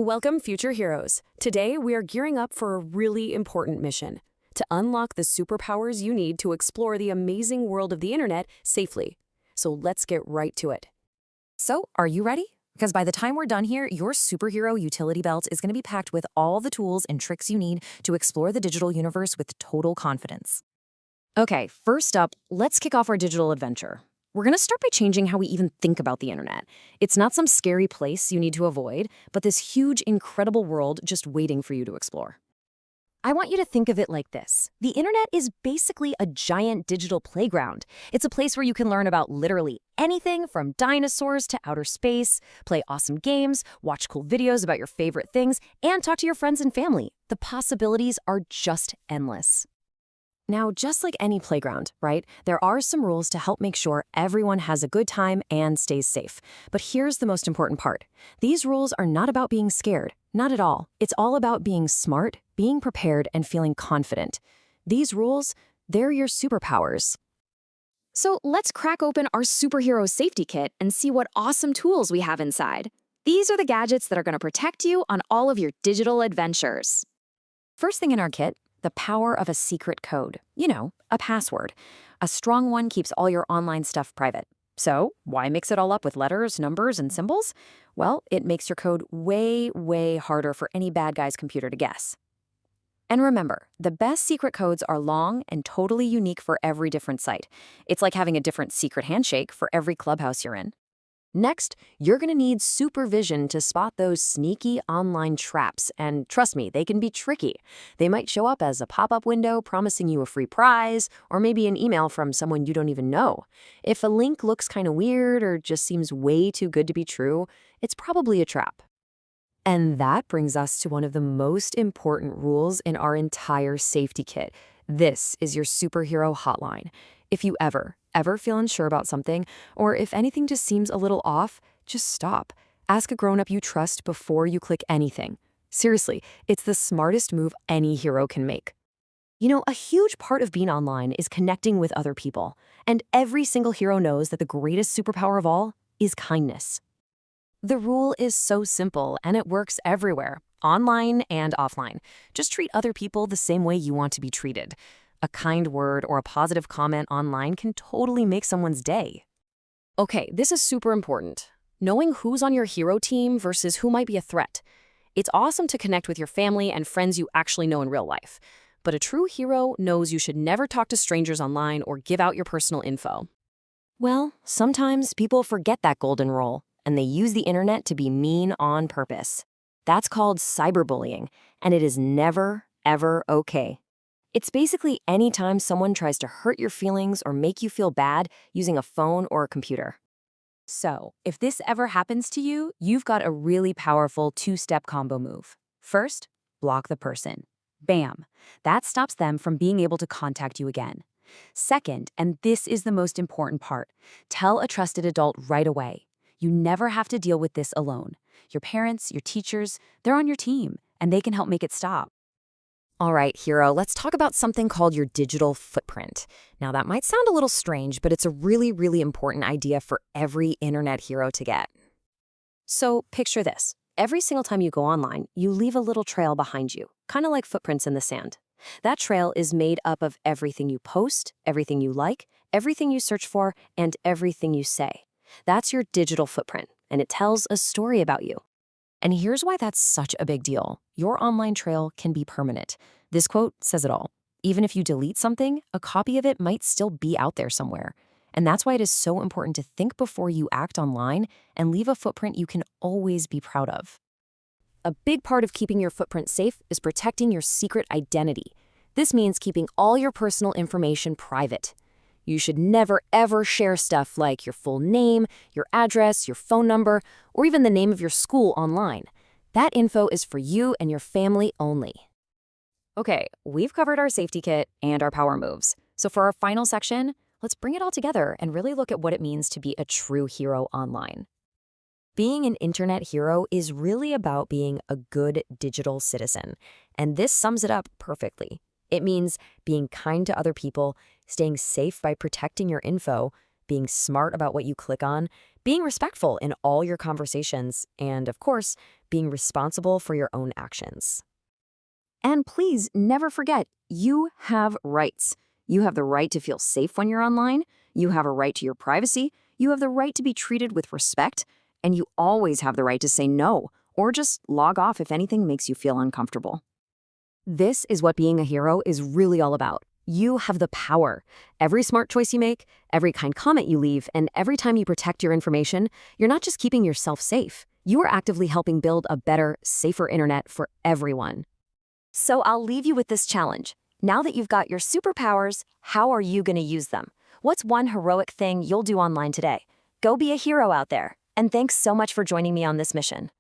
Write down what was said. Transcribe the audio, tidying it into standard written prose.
Welcome, future heroes. Today, we are gearing up for a really important mission to unlock the superpowers you need to explore the amazing world of the internet safely. So let's get right to it. So, are you ready? Because by the time we're done here, your superhero utility belt is going to be packed with all the tools and tricks you need to explore the digital universe with total confidence. Okay, first up, let's kick off our digital adventure. We're going to start by changing how we even think about the internet. It's not some scary place you need to avoid, but this huge, incredible world just waiting for you to explore. I want you to think of it like this. The internet is basically a giant digital playground. It's a place where you can learn about literally anything from dinosaurs to outer space, play awesome games, watch cool videos about your favorite things, and talk to your friends and family. The possibilities are just endless. Now, just like any playground, right, there are some rules to help make sure everyone has a good time and stays safe. But here's the most important part. These rules are not about being scared. Not at all. It's all about being smart, being prepared, and feeling confident. These rules, they're your superpowers. So let's crack open our superhero safety kit and see what awesome tools we have inside. These are the gadgets that are going to protect you on all of your digital adventures. First thing in our kit, the power of a secret code. You know, a password. A strong one keeps all your online stuff private. So, why mix it all up with letters, numbers, and symbols? Well, it makes your code way, way harder for any bad guy's computer to guess. And remember, the best secret codes are long and totally unique for every different site. It's like having a different secret handshake for every clubhouse you're in. Next, you're going to need supervision to spot those sneaky online traps, and trust me, they can be tricky. They might show up as a pop-up window promising you a free prize, or maybe an email from someone you don't even know. If a link looks kind of weird or just seems way too good to be true, it's probably a trap. And that brings us to one of the most important rules in our entire safety kit. This is your superhero hotline. If you ever feel unsure about something, or if anything just seems a little off, just stop. Ask a grown-up you trust before you click anything. Seriously, it's the smartest move any hero can make. You know, a huge part of being online is connecting with other people, and every single hero knows that the greatest superpower of all is kindness. The rule is so simple, and it works everywhere, online and offline. Just treat other people the same way you want to be treated. A kind word or a positive comment online can totally make someone's day. Okay, this is super important. Knowing who's on your hero team versus who might be a threat. It's awesome to connect with your family and friends you actually know in real life. But a true hero knows you should never talk to strangers online or give out your personal info. Well, sometimes people forget that golden rule, and they use the internet to be mean on purpose. That's called cyberbullying, and it is never, ever okay. It's basically any time someone tries to hurt your feelings or make you feel bad using a phone or a computer. So, if this ever happens to you, you've got a really powerful two-step combo move. First, block the person. Bam! That stops them from being able to contact you again. Second, and this is the most important part, tell a trusted adult right away. You never have to deal with this alone. Your parents, your teachers, they're on your team, and they can help make it stop. All right, hero, let's talk about something called your digital footprint. Now, that might sound a little strange, but it's a really, really important idea for every internet hero to get. So, picture this. Every single time you go online, you leave a little trail behind you, kind of like footprints in the sand. That trail is made up of everything you post, everything you like, everything you search for, and everything you say. That's your digital footprint, and it tells a story about you. And here's why that's such a big deal. Your online trail can be permanent. This quote says it all. Even if you delete something, a copy of it might still be out there somewhere. And that's why it is so important to think before you act online and leave a footprint you can always be proud of. A big part of keeping your footprint safe is protecting your secret identity. This means keeping all your personal information private. You should never, ever share stuff like your full name, your address, your phone number, or even the name of your school online. That info is for you and your family only. Okay, we've covered our safety kit and our power moves. So for our final section, let's bring it all together and really look at what it means to be a true hero online. Being an internet hero is really about being a good digital citizen, and this sums it up perfectly. It means being kind to other people, staying safe by protecting your info, being smart about what you click on, being respectful in all your conversations, and of course, being responsible for your own actions. And please never forget, you have rights. You have the right to feel safe when you're online. You have a right to your privacy. You have the right to be treated with respect. And you always have the right to say no, or just log off if anything makes you feel uncomfortable. This is what being a hero is really all about. You have the power. Every smart choice you make, every kind comment you leave, and every time you protect your information, you're not just keeping yourself safe. You are actively helping build a better, safer internet for everyone. So I'll leave you with this challenge. Now that you've got your superpowers, how are you going to use them? What's one heroic thing you'll do online today? Go be a hero out there. And thanks so much for joining me on this mission.